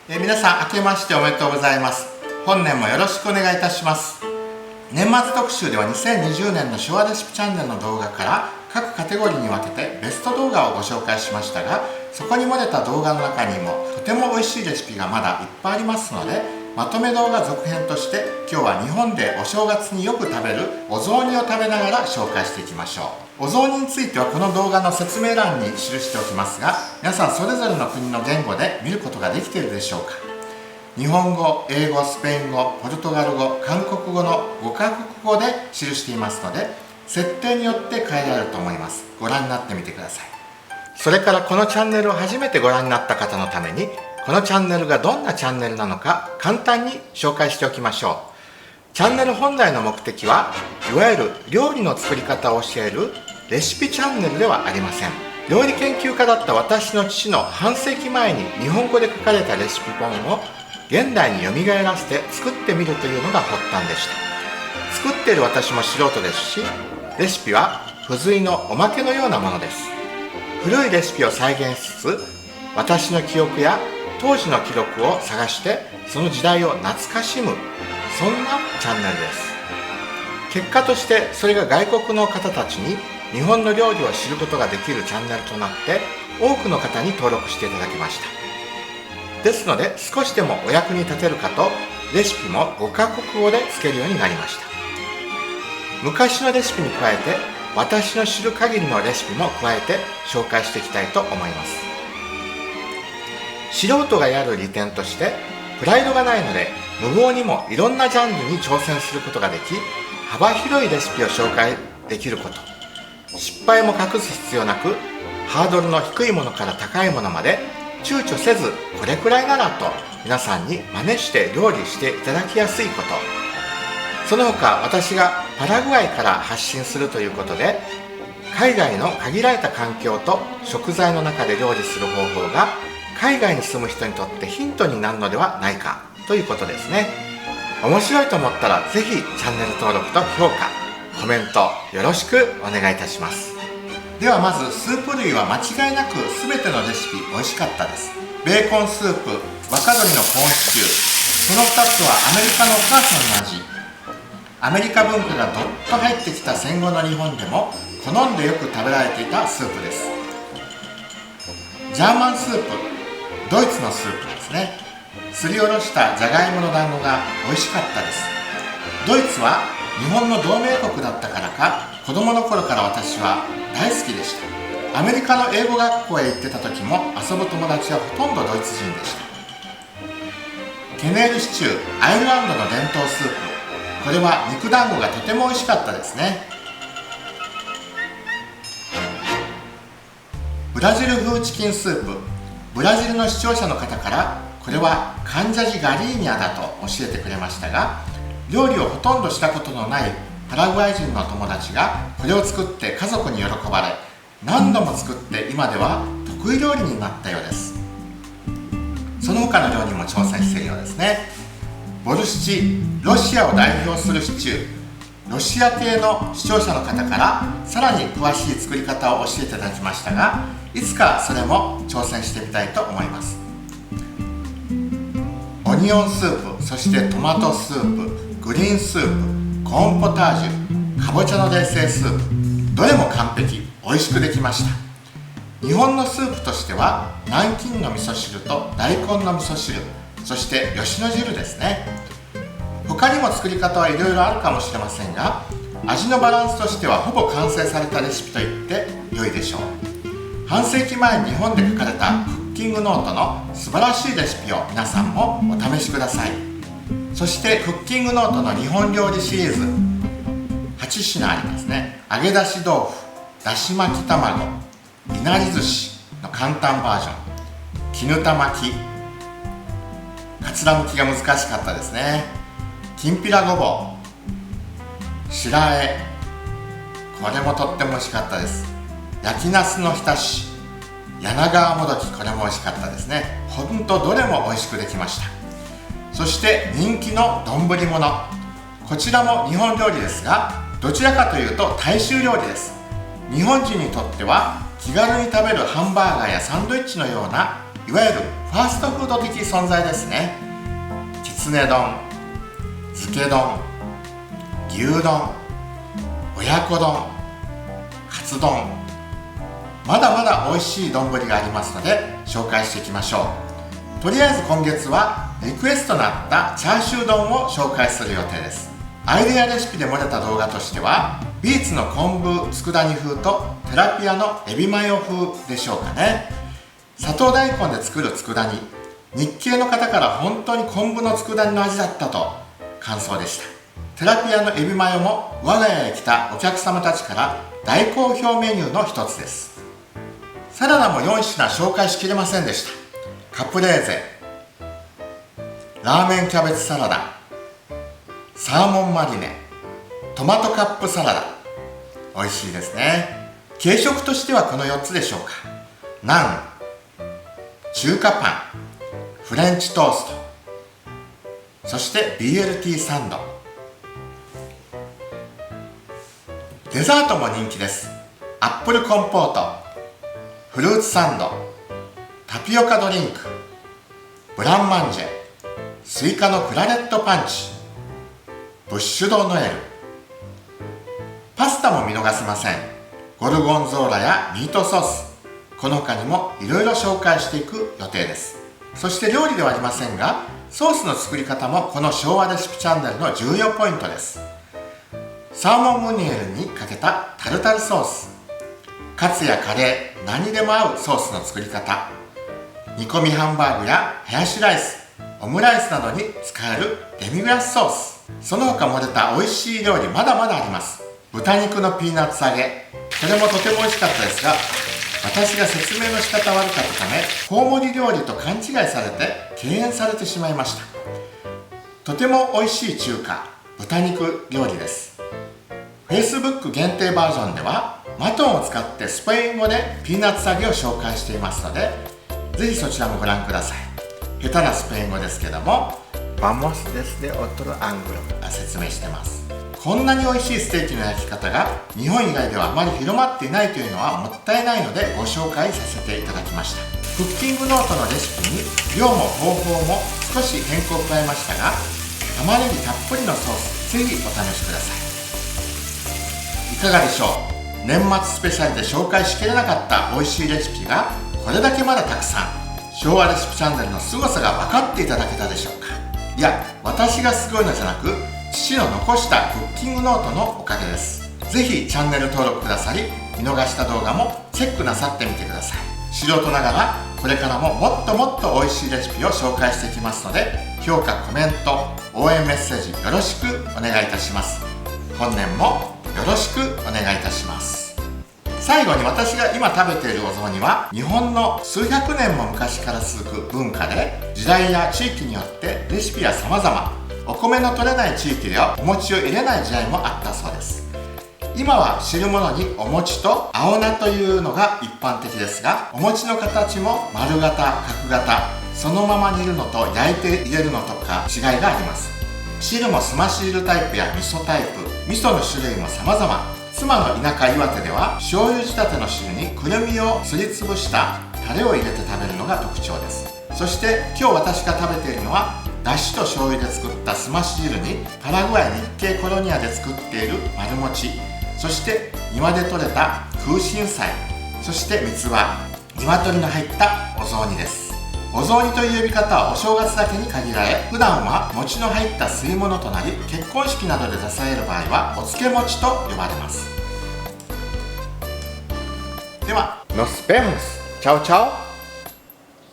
皆さん明けましておめでとうございます。本年もよろしくお願いいたします。年末特集では2020年の昭和レシピチャンネルの動画から各カテゴリーに分けてベスト動画をご紹介しましたが、そこに漏れた動画の中にもとても美味しいレシピがまだいっぱいありますので、まとめ動画続編として今日は日本でお正月によく食べるお雑煮を食べながら紹介していきましょう。お雑煮についてはこの動画の説明欄に記しておきますが、皆さんそれぞれの国の言語で見ることができているでしょうか。日本語、英語、スペイン語、ポルトガル語、韓国語の5カ国語で記していますので、設定によって変えられると思います。ご覧になってみてください。それからこのチャンネルを初めてご覧になった方のために、このチャンネルがどんなチャンネルなのか簡単に紹介しておきましょう。チャンネル本来の目的はいわゆる料理の作り方を教えるレシピチャンネルではありません。料理研究家だった私の父の半世紀前に日本語で書かれたレシピ本を現代によみがえらせて作ってみるというのが発端でした。作っている私も素人ですし、レシピは付随のおまけのようなものです。古いレシピを再現しつつ、私の記憶や当時の記録を探してその時代を懐かしむ、そんなチャンネルです。結果としてそれが外国の方たちに日本の料理を知ることができるチャンネルとなって多くの方に登録していただきました。ですので少しでもお役に立てるかとレシピも5カ国語でつけるようになりました。昔のレシピに加えて私の知る限りのレシピも加えて紹介していきたいと思います。素人がやる利点としてプライドがないので無謀にもいろんなジャンルに挑戦することができ、幅広いレシピを紹介できること、失敗も隠す必要なくハードルの低いものから高いものまで躊躇せずこれくらいならと皆さんに真似して料理していただきやすいこと、その他私がパラグアイから発信するということで海外の限られた環境と食材の中で料理する方法が海外に住む人にとってヒントになるのではないかということですね。面白いと思ったらぜひチャンネル登録と評価、コメントよろしくお願いいたします。ではまずスープ類は間違いなく全てのレシピ美味しかったです。ベーコンスープ、若鶏のコーンシチュー、その2つはアメリカのお母さんの味。アメリカ文化がどっと入ってきた戦後の日本でも好んでよく食べられていたスープです。ジャーマンスープ、ドイツのスープですね。すりおろしたじゃがいもの団子が美味しかったです。ドイツは日本の同盟国だったからか、子供の頃から私は大好きでした。アメリカの英語学校へ行ってた時も遊ぶ友達はほとんどドイツ人でした。ケネールシチュー、アイルランドの伝統スープ、これは肉団子がとても美味しかったですね。ブラジル風チキンスープ、ブラジルの視聴者の方からこれはカンジャジガリーニャだと教えてくれましたが、料理をほとんどしたことのないパラグアイ人の友達がこれを作って家族に喜ばれ、何度も作って今では得意料理になったようです。その他の料理も挑戦しているようですね。ボルシチ、ロシアを代表するシチュー、ロシア系の視聴者の方からさらに詳しい作り方を教えていただきましたが、いつかそれも挑戦してみたいと思います。オニオンスープ、そしてトマトスープ、グリーンスープ、コーンポタージュ、かぼちゃの冷製スープ、どれも完璧、美味しくできました。日本のスープとしては南京の味噌汁と大根の味噌汁、そして吉野汁ですね。他にも作り方はいろいろあるかもしれませんが、味のバランスとしてはほぼ完成されたレシピと言って良いでしょう。半世紀前に日本で書かれたクッキングノートの素晴らしいレシピを皆さんもお試しください。そしてクッキングノートの日本料理シリーズ8品ありますね。揚げ出し豆腐、だし巻き卵、いなり寿司の簡単バージョン、絹田巻き、かつらむきが難しかったですね。きんぴらごぼう、白あえ、これもとっても美味しかったです。焼きなすの浸し、柳川もどき、これも美味しかったですね。ほんとどれも美味しくできました。そして人気の丼物、こちらも日本料理ですが、どちらかというと大衆料理です。日本人にとっては気軽に食べるハンバーガーやサンドイッチのようないわゆるフファーストフード的存在ですね。きつね丼、漬け丼、牛丼、親子丼、カツ丼、まだまだ美味しい丼がありますので紹介していきましょう。とりあえず今月はリクエストのあったチャーシュー丼を紹介する予定です。アイデアレシピで漏れた動画としては、ビーツの昆布佃煮風とテラピアのエビマヨ風でしょうかね。砂糖大根で作る佃煮、日系の方から本当に昆布の佃煮の味だったと感想でした。テラピアのエビマヨも我が家へ来たお客様たちから大好評メニューの一つです。サラダも4品紹介しきれませんでした。カプレーゼ、ラーメンキャベツサラダ、サーモンマリネ、トマトカップサラダ、美味しいですね。軽食としてはこの4つでしょうか。ナン、中華パン、フレンチトースト、そして BLT サンド。デザートも人気です。アップルコンポート、フルーツサンド、タピオカドリンク、ブランマンジェ、スイカのクラレットパンチ、ブッシュドノエル。パスタも見逃せません。ゴルゴンゾーラやミートソース、この他にもいろいろ紹介していく予定です。そして料理ではありませんが、ソースの作り方もこの昭和レシピチャンネルの重要ポイントです。サーモンムニエルにかけたタルタルソース、カツやカレー、何にでも合うソースの作り方、煮込みハンバーグやハヤシライス、オムライスなどに使えるデミグラスソース、その他漏れた美味しい料理まだまだあります。豚肉のピーナッツ揚げ、これもとても美味しかったですが、私が説明の仕方悪かったためコウモリ料理と勘違いされて敬遠されてしまいました。とても美味しい中華豚肉料理です。 Facebook 限定バージョンではマトンを使ってスペイン語でピーナッツ揚げを紹介していますので、ぜひそちらもご覧ください。下手なスペイン語ですけども、バモスデスデオトロアングル説明してます。こんなに美味しいステーキの焼き方が日本以外ではあまり広まっていないというのはもったいないのでご紹介させていただきました。クッキングノートのレシピに量も方法も少し変更を加えましたが、玉ねぎたっぷりのソース、ぜひお試しください。いかがでしょう。年末スペシャルで紹介しきれなかった美味しいレシピがこれだけまだたくさん。昭和レシピチャンネルの凄さが分かっていただけたでしょうか。いや、私がすごいのじゃなく、父の残したクッキングノートのおかげです。ぜひチャンネル登録くださり、見逃した動画もチェックなさってみてください。素人ながらこれからももっともっと美味しいレシピを紹介していきますので、評価、コメント、応援メッセージよろしくお願いいたします。本年もよろしくお願いいたします。最後に、私が今食べているお雑煮は日本の数百年も昔から続く文化で、時代や地域によってレシピは様々。お米の取れない地域ではお餅を入れない時代もあったそうです。今は汁物にお餅と青菜というのが一般的ですが、お餅の形も丸型、角型、そのまま煮るのと焼いて入れるのとか違いがあります。汁もすまし汁タイプや味噌タイプ、味噌の種類も様々。妻の田舎岩手では醤油仕立ての汁にくるみをすりつぶしたタレを入れて食べるのが特徴です。そして今日私が食べているのは、だしと醤油で作ったすまし汁にパラグアイ日系コロニアで作っている丸餅、そして庭で採れた空心菜、そして三つ葉、鶏の入ったお雑煮です。お雑煮という呼び方はお正月だけに限られ、普段は餅の入った吸い物となり、結婚式などで出される場合はお漬餅と呼ばれます。では、ノスベモス、チャオチャオ。